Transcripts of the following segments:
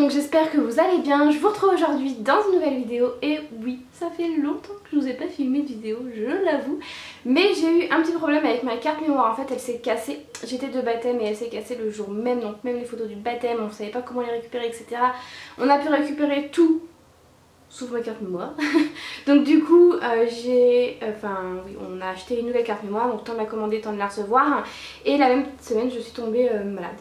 donc j'espère que vous allez bien. Je vous retrouve aujourd'hui dans une nouvelle vidéo. Et oui, ça fait longtemps que je vous ai pas filmé de vidéo, je l'avoue. Mais j'ai eu un petit problème avec ma carte mémoire. En fait elle s'est cassée. J'étais de baptême et elle s'est cassée le jour même. Donc même les photos du baptême, on savait pas comment les récupérer, etc. On a pu récupérer tout sauf ma carte mémoire. Donc du coup on a acheté une nouvelle carte mémoire. Donc tant de la commander, tant de la recevoir. Et la même semaine je suis tombée malade.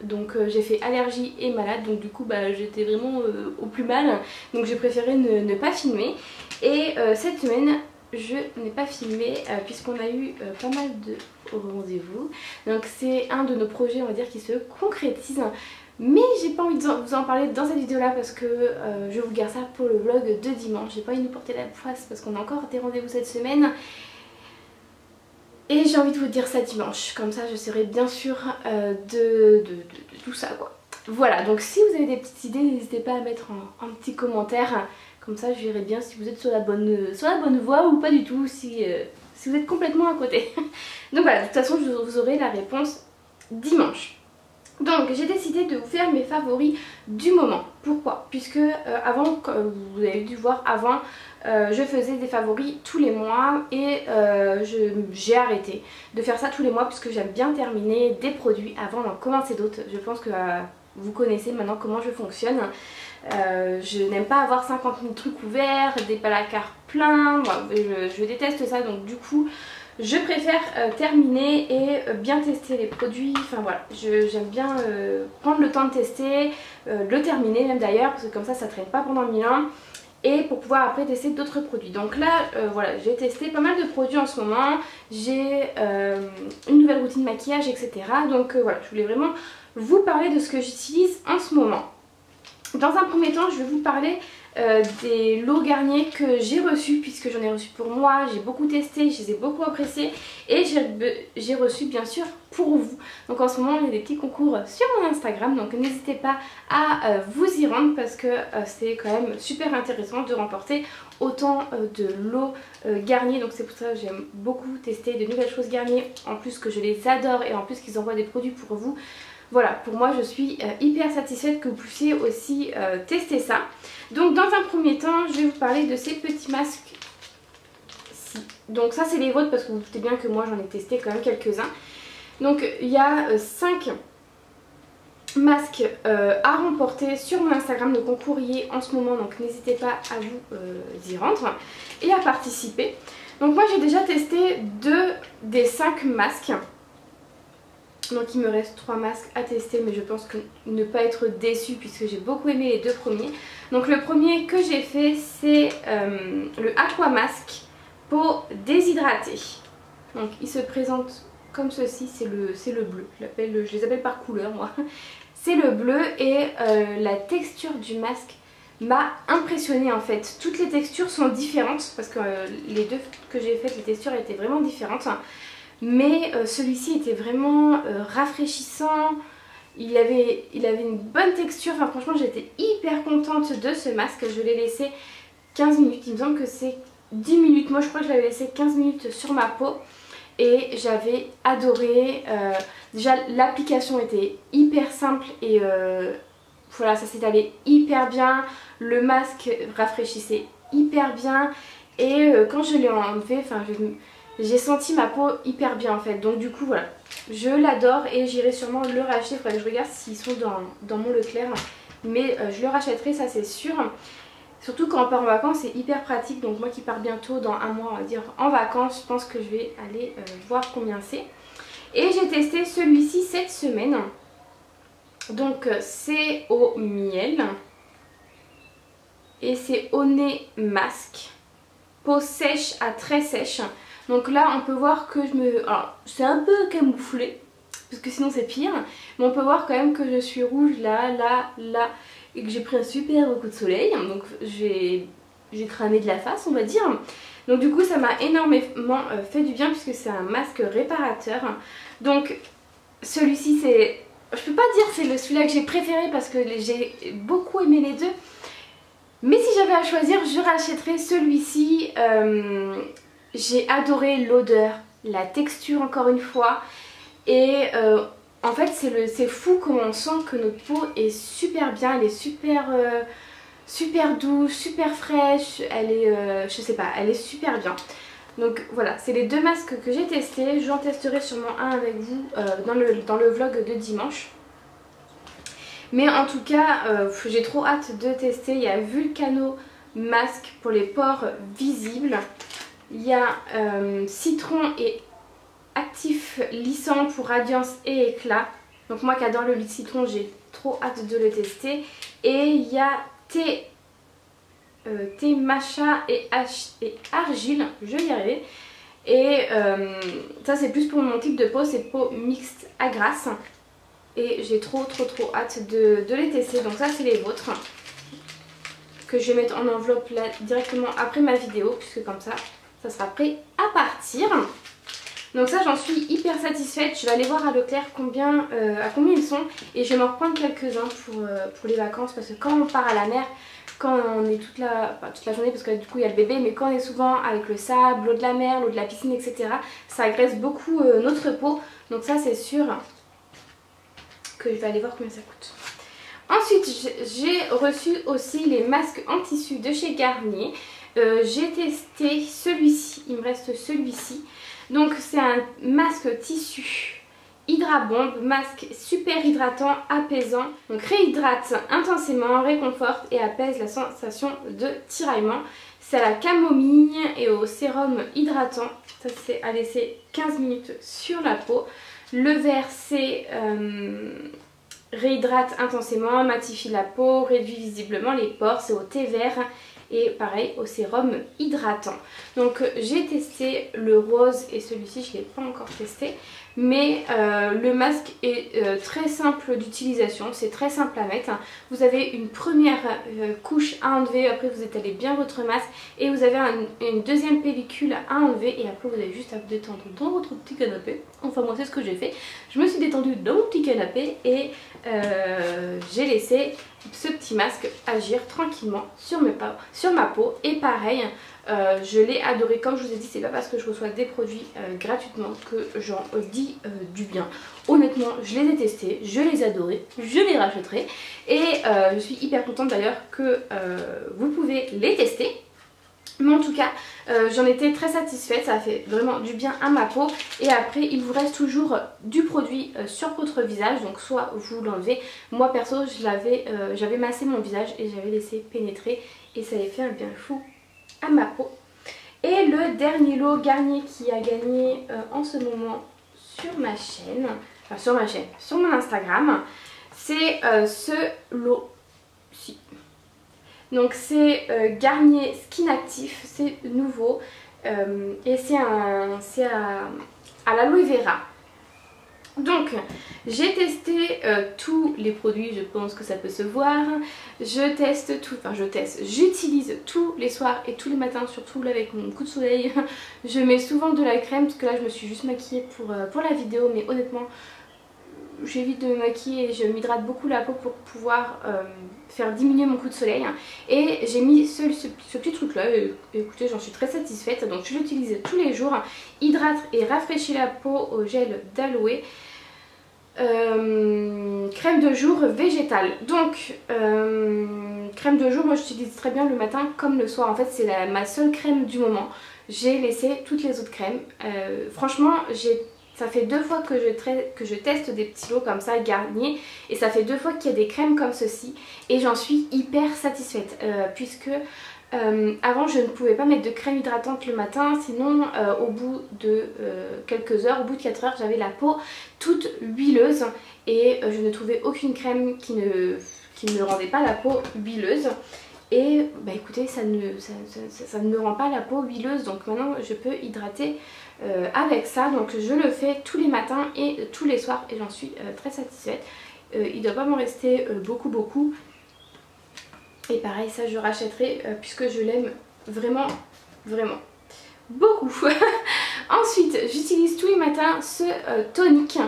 Donc j'ai fait allergie et malade, donc du coup j'étais vraiment au plus mal, donc j'ai préféré ne pas filmer. Et cette semaine je n'ai pas filmé puisqu'on a eu pas mal de rendez-vous. Donc c'est un de nos projets, on va dire, qui se concrétise. Mais j'ai pas envie de vous en parler dans cette vidéo là parce que je vous garde ça pour le vlog de dimanche. J'ai pas envie de nous porter la poisse parce qu'on a encore des rendez-vous cette semaine. Et j'ai envie de vous dire ça dimanche, comme ça je serai bien sûre de tout ça quoi. Voilà, donc si vous avez des petites idées, n'hésitez pas à mettre en petit commentaire. Comme ça je verrai bien si vous êtes sur la bonne voie ou pas du tout, si vous êtes complètement à côté. Donc voilà, de toute façon vous aurez la réponse dimanche. Donc j'ai décidé de vous faire mes favoris du moment. Pourquoi? Puisque avant, comme vous avez dû voir avant, je faisais des favoris tous les mois et j'ai arrêté de faire ça tous les mois puisque j'aime bien terminer des produits avant d'en commencer d'autres. Je pense que vous connaissez maintenant comment je fonctionne. Je n'aime pas avoir 50 000 trucs ouverts, des placards pleins, je déteste ça, donc du coup je préfère terminer et bien tester les produits. Enfin voilà, j'aime bien prendre le temps de tester, le terminer même d'ailleurs, parce que comme ça traîne pas pendant 1000 ans. Et pour pouvoir après tester d'autres produits. Donc là voilà, j'ai testé pas mal de produits en ce moment. J'ai une nouvelle routine maquillage, etc. Donc voilà, je voulais vraiment vous parler de ce que j'utilise en ce moment. Dans un premier temps, je vais vous parler des lots Garnier que j'ai reçus, puisque j'en ai reçu pour moi, j'ai beaucoup testé, je les ai beaucoup appréciés et j'ai reçu bien sûr pour vous. Donc en ce moment il y a des petits concours sur mon Instagram, donc n'hésitez pas à vous y rendre parce que c'est quand même super intéressant de remporter autant de lots Garnier. Donc c'est pour ça que j'aime beaucoup tester de nouvelles choses Garnier, en plus que je les adore et en plus qu'ils envoient des produits pour vous. Voilà, pour moi je suis hyper satisfaite que vous puissiez aussi tester ça. Donc dans un premier temps, je vais vous parler de ces petits masques. Donc ça c'est les vôtres parce que vous doutez bien que moi j'en ai testé quand même quelques-uns. Donc il y a 5 masques à remporter sur mon Instagram. Le concours y est en ce moment, donc n'hésitez pas à vous y rendre et à participer. Donc moi j'ai déjà testé 2 des 5 masques. Donc il me reste 3 masques à tester, mais je pense que ne pas être déçue puisque j'ai beaucoup aimé les 2 premiers. Donc le premier que j'ai fait c'est le Aqua Mask peau déshydratée. Donc il se présente comme ceci, c'est le bleu, je les appelle par couleur moi. C'est le bleu et la texture du masque m'a impressionnée en fait. Toutes les textures sont différentes parce que les 2 que j'ai faites, les textures étaient vraiment différentes. Mais celui-ci était vraiment rafraîchissant, il avait une bonne texture, enfin franchement j'étais hyper contente de ce masque. Je l'ai laissé 15 minutes, il me semble que c'est 10 minutes, moi je crois que je l'avais laissé 15 minutes sur ma peau et j'avais adoré. Déjà l'application était hyper simple et voilà, ça s'est allé hyper bien, le masque rafraîchissait hyper bien et quand je l'ai enlevé, enfin j'ai senti ma peau hyper bien en fait. Donc du coup voilà, je l'adore et j'irai sûrement le racheter. Il faudrait que je regarde s'ils sont dans mon Leclerc. Mais je le rachèterai, ça c'est sûr. Surtout quand on part en vacances, c'est hyper pratique. Donc moi qui pars bientôt dans un mois on va dire en vacances, je pense que je vais aller voir combien c'est. Et j'ai testé celui-ci cette semaine. Donc c'est au miel. Et c'est au nez masque. Peau sèche à très sèche. Donc là on peut voir que alors c'est un peu camouflé parce que sinon c'est pire, mais on peut voir quand même que je suis rouge là, là, là et que j'ai pris un super coup de soleil, donc j'ai cramé de la face on va dire. Donc du coup ça m'a énormément fait du bien puisque c'est un masque réparateur. Donc celui-ci c'est, je peux pas dire c'est celui-là que j'ai préféré parce que j'ai beaucoup aimé les 2. Mais si j'avais à choisir je rachèterais celui-ci. J'ai adoré l'odeur, la texture encore une fois et En fait c'est fou comment on sent que notre peau est super bien, elle est super douce, super fraîche, elle est, je sais pas, elle est super bien. Donc voilà, c'est les deux masques que j'ai testés, j'en testerai sûrement un avec vous dans le vlog de dimanche. Mais en tout cas, j'ai trop hâte de tester. Il y a Vulcano masque pour les pores visibles. Il y a citron et actif lissant pour radiance et éclat. Donc moi qui adore le lait de citron, j'ai trop hâte de le tester. Et il y a thé matcha et argile, je vais y arriver. Et ça c'est plus pour mon type de peau, c'est peau mixte à grasse. Et j'ai trop hâte de les tester. Donc ça c'est les vôtres, que je vais mettre en enveloppe là directement après ma vidéo, puisque comme ça sera prêt à partir. Donc ça j'en suis hyper satisfaite. Je vais aller voir à Leclerc à combien ils sont, et je vais m'en reprendre quelques-uns pour les vacances, parce que quand on part à la mer, quand on est toute la journée, parce que du coup il y a le bébé, mais quand on est souvent avec le sable, l'eau de la mer, l'eau de la piscine, etc., ça agresse beaucoup notre peau. Donc ça c'est sûr que je vais aller voir combien ça coûte. Ensuite j'ai reçu aussi les masques en tissu de chez Garnier. J'ai testé celui-ci, il me reste celui-ci. Donc c'est un masque tissu Hydra Bomb, masque super hydratant, apaisant. Donc réhydrate intensément, réconforte et apaise la sensation de tiraillement. C'est à la camomille et au sérum hydratant. Ça c'est à laisser 15 minutes sur la peau. Le vert c'est réhydrate intensément, matifie la peau, réduit visiblement les pores. C'est au thé vert. Et pareil au sérum hydratant. Donc j'ai testé le rose et celui-ci je ne l'ai pas encore testé. Mais le masque est très simple d'utilisation, c'est très simple à mettre. Vous avez une première couche à enlever, après vous étalez bien votre masque et vous avez une deuxième pellicule à enlever, et après vous avez juste à vous détendre dans votre petit canapé. Enfin moi c'est ce que j'ai fait. Je me suis détendue dans mon petit canapé et j'ai laissé ce petit masque agir tranquillement sur ma peau. Et pareil, je l'ai adoré. Comme je vous ai dit, c'est pas parce que je reçois des produits gratuitement que j'en dis du bien. Honnêtement, je les ai testés, je les adorais, je les rachèterai. Et je suis hyper contente d'ailleurs que vous pouvez les tester. Mais en tout cas, j'en étais très satisfaite, ça a fait vraiment du bien à ma peau. Et après, il vous reste toujours du produit sur votre visage, donc soit vous l'enlevez. Moi perso, j'avais massé mon visage et j'avais laissé pénétrer, et ça avait fait un bien fou à ma peau. Et le dernier lot Garnier qui a gagné en ce moment sur ma chaîne, enfin sur mon Instagram, c'est ce lot-ci. Donc c'est Garnier Skin Actif, c'est nouveau et c'est à l'aloe vera. Donc j'ai testé tous les produits, je pense que ça peut se voir. J'utilise tous les soirs et tous les matins, surtout là avec mon coup de soleil. Je mets souvent de la crème, parce que là je me suis juste maquillée pour la vidéo, mais honnêtement j'évite de me maquiller et je m'hydrate beaucoup la peau pour pouvoir faire diminuer mon coup de soleil. Et j'ai mis ce petit truc là, et écoutez, j'en suis très satisfaite. Donc je l'utilise tous les jours. Hydrate et rafraîchit la peau au gel d'aloe. Crème de jour végétale. Donc crème de jour, moi j'utilise très bien le matin comme le soir. En fait c'est ma seule crème du moment. J'ai laissé toutes les autres crèmes. Franchement ça fait 2 fois que je teste des petits lots comme ça Garnier, et ça fait 2 fois qu'il y a des crèmes comme ceci, et j'en suis hyper satisfaite puisque avant je ne pouvais pas mettre de crème hydratante le matin, sinon au bout de quelques heures, au bout de 4 heures, j'avais la peau toute huileuse, et je ne trouvais aucune crème qui ne me rendait pas la peau huileuse. Et bah écoutez, ça ne me rend pas la peau huileuse, donc maintenant je peux hydrater avec ça. Donc je le fais tous les matins et tous les soirs, et j'en suis très satisfaite. Il ne doit pas m'en rester beaucoup. Et pareil, ça je rachèterai puisque je l'aime vraiment beaucoup. Ensuite, j'utilise tous les matins ce tonique.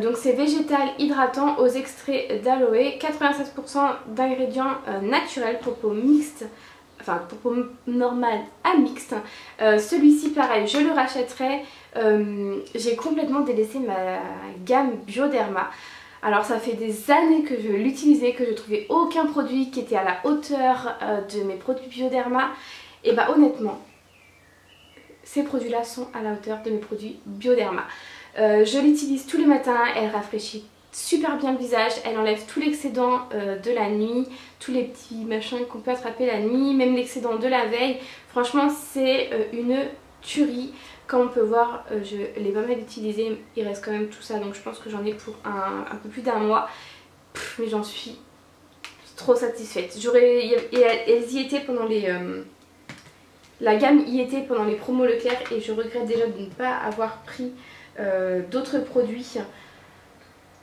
Donc c'est végétal hydratant aux extraits d'aloe, 96% d'ingrédients naturels pour peau mixte, enfin pour peau normale à mixte. Celui-ci pareil, je le rachèterai j'ai complètement délaissé ma gamme Bioderma. Alors ça fait des années que je l'utilisais, que je trouvais aucun produit qui était à la hauteur de mes produits Bioderma. Et bah honnêtement, ces produits là sont à la hauteur de mes produits Bioderma. Je l'utilise tous les matins, elle rafraîchit super bien le visage, elle enlève tout l'excédent de la nuit, tous les petits machins qu'on peut attraper la nuit, même l'excédent de la veille. Franchement c'est une tuerie. Comme on peut voir, je l'ai pas mal utilisé, il reste quand même tout ça, donc je pense que j'en ai pour un peu plus d'un mois. Mais j'en suis trop satisfaite. Elles y étaient pendant les... la gamme y était pendant les promos Leclerc et je regrette déjà de ne pas avoir pris d'autres produits.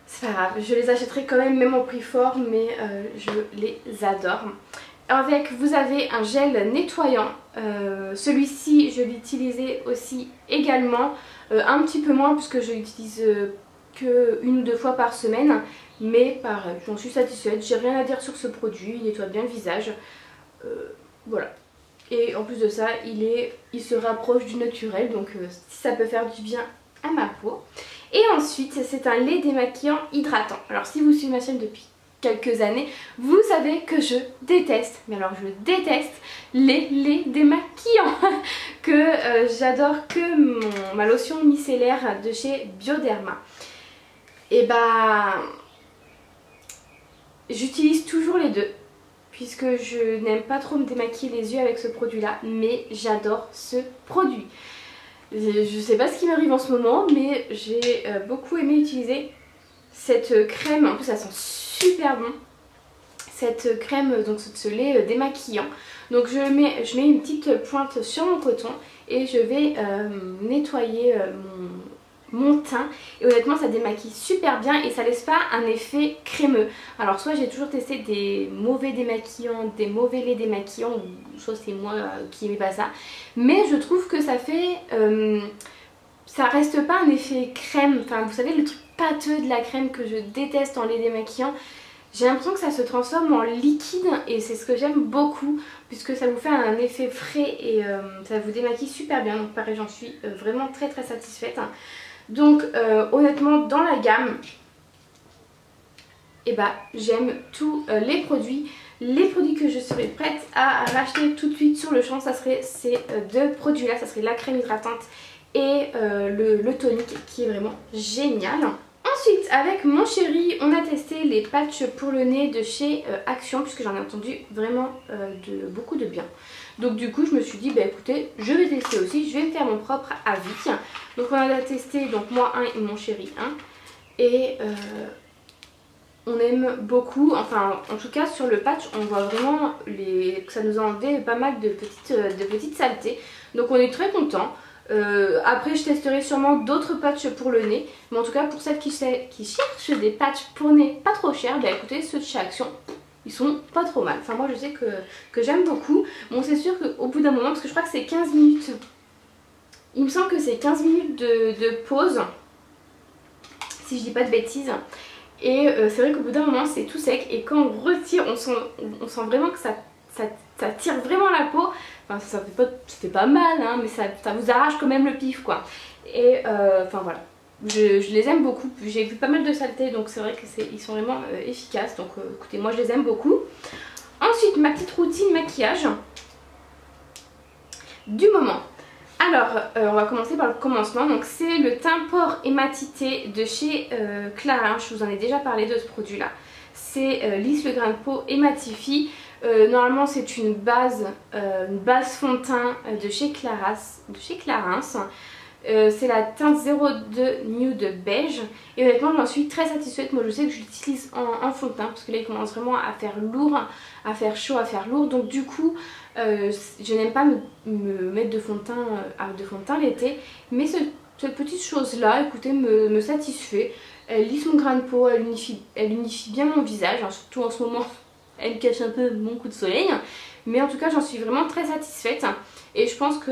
C'est pas grave, je les achèterai quand même au prix fort, mais je les adore. Avec, vous avez un gel nettoyant, celui-ci je l'utilisais aussi également, un petit peu moins puisque je l'utilise que 1 ou 2 fois par semaine, mais pareil, j'en suis satisfaite, j'ai rien à dire sur ce produit, il nettoie bien le visage, voilà. Et en plus de ça, il se rapproche du naturel, donc si ça peut faire du bien à ma peau. Et ensuite, c'est un lait démaquillant hydratant. Alors si vous suivez ma chaîne depuis quelques années, vous savez que je déteste, mais alors je déteste les laits démaquillants que j'adore que ma lotion micellaire de chez Bioderma. Et bah j'utilise toujours les deux puisque je n'aime pas trop me démaquiller les yeux avec ce produit là, mais j'adore ce produit. Je sais pas ce qui m'arrive en ce moment, mais j'ai beaucoup aimé utiliser cette crème. En plus ça sent super bon, cette crème, donc ce lait démaquillant. Donc je mets une petite pointe sur mon coton et je vais nettoyer mon teint, et honnêtement ça démaquille super bien et ça laisse pas un effet crémeux. Alors soit j'ai toujours testé des mauvais démaquillants, des mauvais laits démaquillants, ou soit c'est moi qui n'aimais pas ça, mais je trouve que ça fait ça reste pas un effet crème. Enfin vous savez, le truc pâteux de la crème que je déteste en lait démaquillant, j'ai l'impression que ça se transforme en liquide et c'est ce que j'aime beaucoup puisque ça vous fait un effet frais et ça vous démaquille super bien. Donc pareil, j'en suis vraiment très satisfaite. Donc honnêtement dans la gamme, et bah, j'aime tous les produits. Les produits que je serais prête à racheter tout de suite sur le champ, ça serait ces deux produits là, ça serait la crème hydratante et le tonique qui est vraiment génial. Ensuite avec mon chéri, on a testé les patchs pour le nez de chez Action, puisque j'en ai entendu vraiment beaucoup de bien. Donc du coup je me suis dit bah écoutez, je vais tester aussi, je vais me faire mon propre avis. Donc on a testé, donc moi un et mon chéri un, et on aime beaucoup, enfin en tout cas sur le patch on voit vraiment que ça nous a enlevé pas mal de petites saletés, donc on est très content. Après je testerai sûrement d'autres patchs pour le nez, mais en tout cas pour celles qui cherchent des patchs pour nez pas trop chers, bah écoutez, ceux de chez Action ils sont pas trop mal. Enfin moi je sais que j'aime beaucoup. Bon c'est sûr qu'au bout d'un moment, parce que je crois que c'est 15 minutes, il me semble que c'est 15 minutes de pause si je dis pas de bêtises, et c'est vrai qu'au bout d'un moment c'est tout sec et quand on retire on sent vraiment que ça tire vraiment la peau. Enfin ça fait pas mal hein, mais ça vous arrache quand même le pif quoi. Et enfin voilà, je les aime beaucoup, j'ai vu pas mal de saletés donc c'est vrai qu'ils sont vraiment efficaces. Donc écoutez, moi je les aime beaucoup. Ensuite ma petite routine maquillage du moment. Alors on va commencer par le commencement. Donc c'est le teint pore et matité de chez Clarins. Je vous en ai déjà parlé de ce produit là. C'est lisse le grain de peau et matifie. Normalement c'est une base fond de teint de chez Clarins. C'est la teinte 02 Nude Beige et honnêtement j'en suis très satisfaite. Moi je sais que je l'utilise en fond de teint parce que là il commence vraiment à faire lourd, à faire chaud, à faire lourd. Donc du coup je n'aime pas me mettre de fond de teint l'été, mais cette petite chose là, écoutez, me satisfait. Elle lisse mon grain de peau, elle unifie bien mon visage, hein, surtout en ce moment elle cache un peu mon coup de soleil, mais en tout cas j'en suis vraiment très satisfaite et je pense que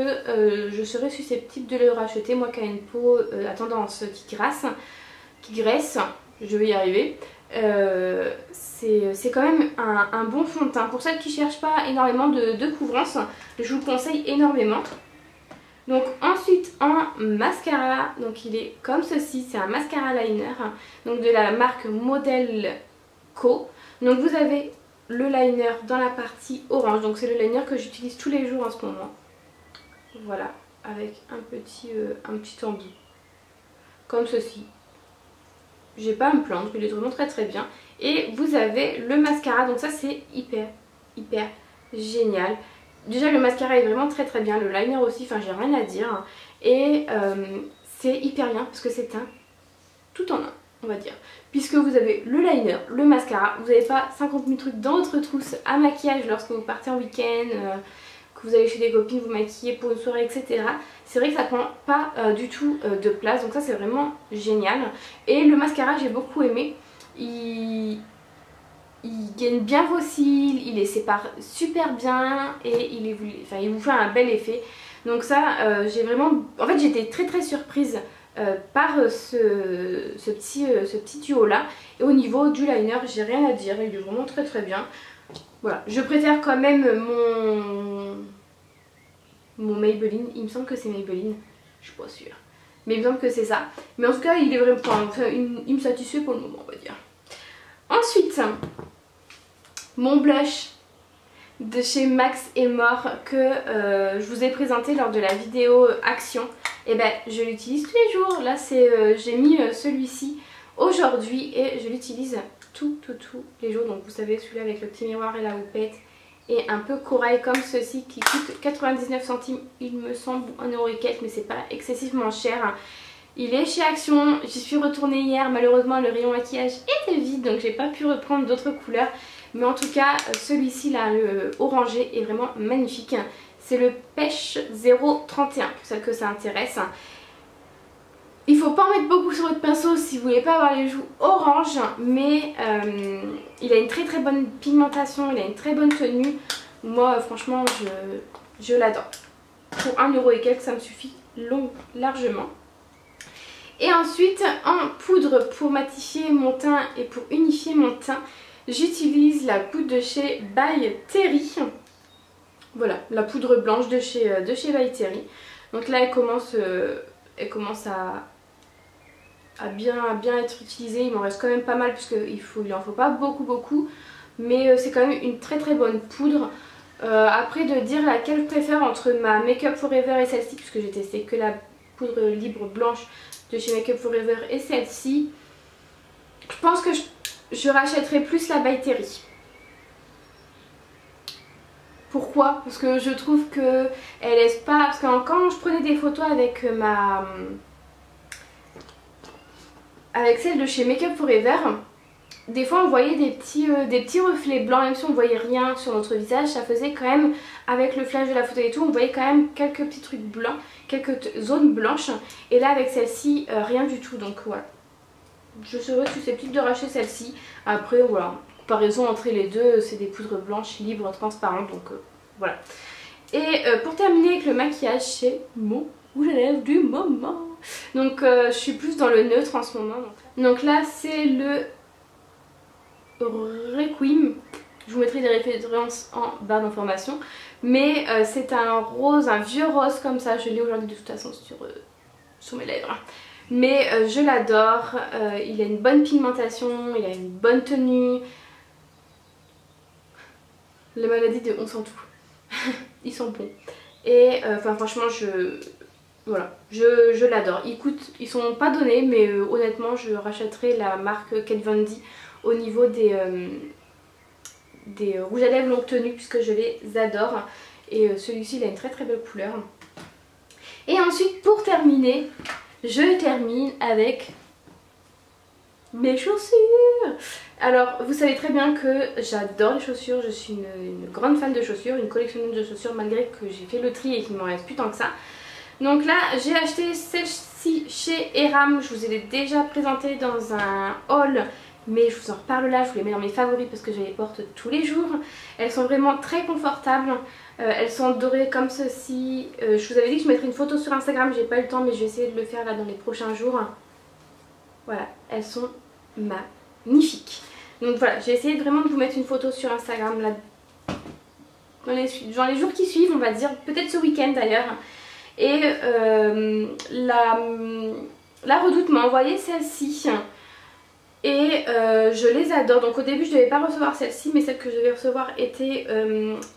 je serais susceptible de le racheter, moi qui a une peau à tendance qui graisse, je vais y arriver. C'est quand même un bon fond de teint. Pour celles qui ne cherchent pas énormément de couvrance, je vous le conseille énormément. Donc ensuite en mascara, donc il est comme ceci, c'est un mascara liner, donc de la marque Model Co. Donc vous avez le liner dans la partie orange, donc c'est le liner que j'utilise tous les jours en ce moment. Voilà, avec un petit embout, comme ceci. J'ai pas à me plaindre, il est vraiment très très bien. Et vous avez le mascara, donc ça c'est hyper génial. Déjà le mascara est vraiment très très bien, le liner aussi, enfin j'ai rien à dire. Et c'est hyper bien parce que c'est un tout en un, on va dire. Puisque vous avez le liner, le mascara, vous n'avez pas 50 000 trucs dans votre trousse à maquillage lorsque vous partez en week-end, que vous allez chez des copines, vous maquillez pour une soirée, etc. C'est vrai que ça prend pas du tout de place, donc ça c'est vraiment génial. Et le mascara j'ai beaucoup aimé, il gaine bien vos cils, il les sépare super bien et il vous fait un bel effet. Donc ça j'ai vraiment, en fait j'étais très surprise par ce petit duo là. Et au niveau du liner j'ai rien à dire, il est vraiment très bien. Voilà, je préfère quand même mon Maybelline, il me semble que c'est Maybelline, je suis pas sûre, mais il me semble que c'est ça. Mais en tout cas il est vraiment, enfin, il me satisfait pour le moment, on va dire. Ensuite, mon blush de chez Max et More que je vous ai présenté lors de la vidéo action. Et ben je l'utilise tous les jours. Là j'ai mis celui-ci aujourd'hui et je l'utilise tous les jours. Donc vous savez, celui-là avec le petit miroir et la houppette et un peu corail comme ceci qui coûte 99 centimes il me semble, 1€ et quelques, mais c'est pas excessivement cher. Il est chez Action, j'y suis retournée hier, malheureusement le rayon maquillage était vide donc j'ai pas pu reprendre d'autres couleurs. Mais en tout cas celui-ci là, le orangé, est vraiment magnifique. C'est le Pêche 031 pour celles que ça intéresse. Il faut pas en mettre beaucoup sur votre pinceau si vous voulez pas avoir les joues orange, mais il a une très bonne pigmentation, il a une très bonne tenue. Moi franchement je l'adore. Pour 1€ et quelques ça me suffit largement. Et ensuite en poudre pour matifier mon teint et pour unifier mon teint, j'utilise la poudre de chez By Terry. Voilà, la poudre blanche de chez By Terry. Donc là elle commence à bien être utilisée. Il m'en reste quand même pas mal puisqu'il en faut pas beaucoup. Mais c'est quand même une très bonne poudre. Après de dire laquelle je préfère entre ma Make Up Forever et celle-ci, puisque j'ai testé que la poudre libre blanche de chez Make Up Forever et celle-ci, je pense que je rachèterai plus la By Terry. Pourquoi? Parce que je trouve que elle laisse pas... Parce que quand je prenais des photos avec avec celle de chez Make Up Forever, des fois on voyait des petits reflets blancs, même si on voyait rien sur notre visage, ça faisait quand même, avec le flash de la photo et tout, on voyait quand même quelques petits trucs blancs, quelques zones blanches. Et là avec celle-ci, rien du tout, donc voilà. Je serais susceptible de racheter celle-ci. Après voilà, comparaison entre les deux, c'est des poudres blanches libres, transparentes, donc voilà. Et pour terminer avec le maquillage, c'est mon rouge à lèvres du moment. Donc je suis plus dans le neutre en ce moment. Donc là c'est le Requiem. Je vous mettrai des références en barre d'informations. Mais c'est un rose, un vieux rose comme ça. Je l'ai aujourd'hui de toute façon sur mes lèvres. Mais je l'adore. Il a une bonne pigmentation, il a une bonne tenue. La maladie de on sent tout. Ils sont bons. Et enfin franchement voilà, je l'adore. Ils sont pas donnés, mais honnêtement je rachèterai la marque Kat Von D au niveau des rouges à lèvres longue tenue puisque je les adore. Et celui-ci il a une très belle couleur. Et ensuite pour terminer, je termine avec mes chaussures. Alors vous savez très bien que j'adore les chaussures, je suis une grande fan de chaussures, une collectionneuse de chaussures malgré que j'ai fait le tri et qu'il m'en reste plus tant que ça. Donc là j'ai acheté celle-ci chez Eram, je vous ai déjà présenté dans un haul, mais je vous en reparle là, je vous les mets dans mes favoris parce que je les porte tous les jours. Elles sont vraiment très confortables, elles sont dorées comme ceci. Je vous avais dit que je mettrais une photo sur Instagram, j'ai pas eu le temps mais je vais essayer de le faire là dans les prochains jours. Voilà, elles sont magnifiques. Donc voilà, j'ai essayé vraiment de vous mettre une photo sur Instagram là dans les jours qui suivent, on va dire, peut-être ce week-end d'ailleurs. Et la Redoute m'a envoyé celle-ci. Et je les adore. Donc au début je ne devais pas recevoir celle-ci, mais celle que je devais recevoir était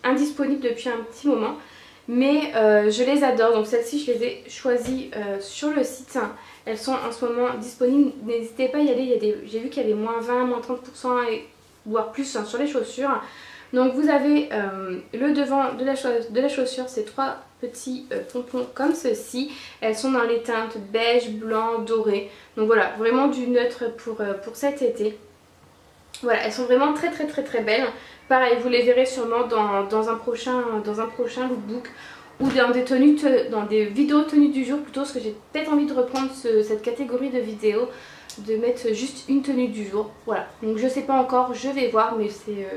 indisponible depuis un petit moment. Mais je les adore. Donc celle-ci je les ai choisies sur le site. Elles sont en ce moment disponibles. N'hésitez pas à y aller. J'ai vu qu'il y avait moins 20, moins 30% et voire plus sur les chaussures. Donc vous avez le devant de la chaussure, ces 3 petits pompons comme ceci. Elles sont dans les teintes beige, blanc, doré. Donc voilà, vraiment du neutre pour cet été. Voilà, elles sont vraiment très belles. Pareil, vous les verrez sûrement dans un prochain lookbook ou dans des vidéos tenues du jour plutôt, parce que j'ai peut-être envie de reprendre cette catégorie de vidéos, de mettre juste une tenue du jour. Voilà, donc je sais pas encore, je vais voir, mais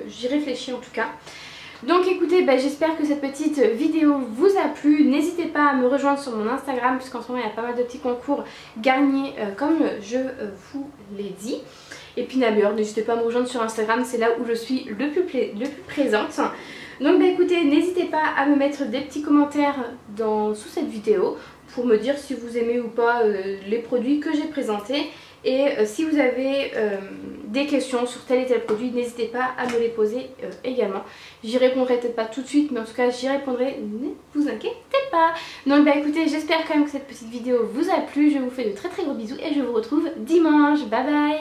j'y réfléchis en tout cas. Donc écoutez, j'espère que cette petite vidéo vous a plu. N'hésitez pas à me rejoindre sur mon Instagram, puisqu'en ce moment il y a pas mal de petits concours gagnés comme je vous l'ai dit. Et puis d'ailleurs, n'hésitez pas à me rejoindre sur Instagram, c'est là où je suis le plus présente. Donc écoutez, n'hésitez pas à me mettre des petits commentaires sous cette vidéo pour me dire si vous aimez ou pas les produits que j'ai présentés. Et si vous avez des questions sur tel et tel produit, n'hésitez pas à me les poser également. J'y répondrai peut-être pas tout de suite, mais en tout cas j'y répondrai, ne vous inquiétez pas. Donc écoutez, j'espère quand même que cette petite vidéo vous a plu. Je vous fais de très gros bisous et je vous retrouve dimanche. Bye bye.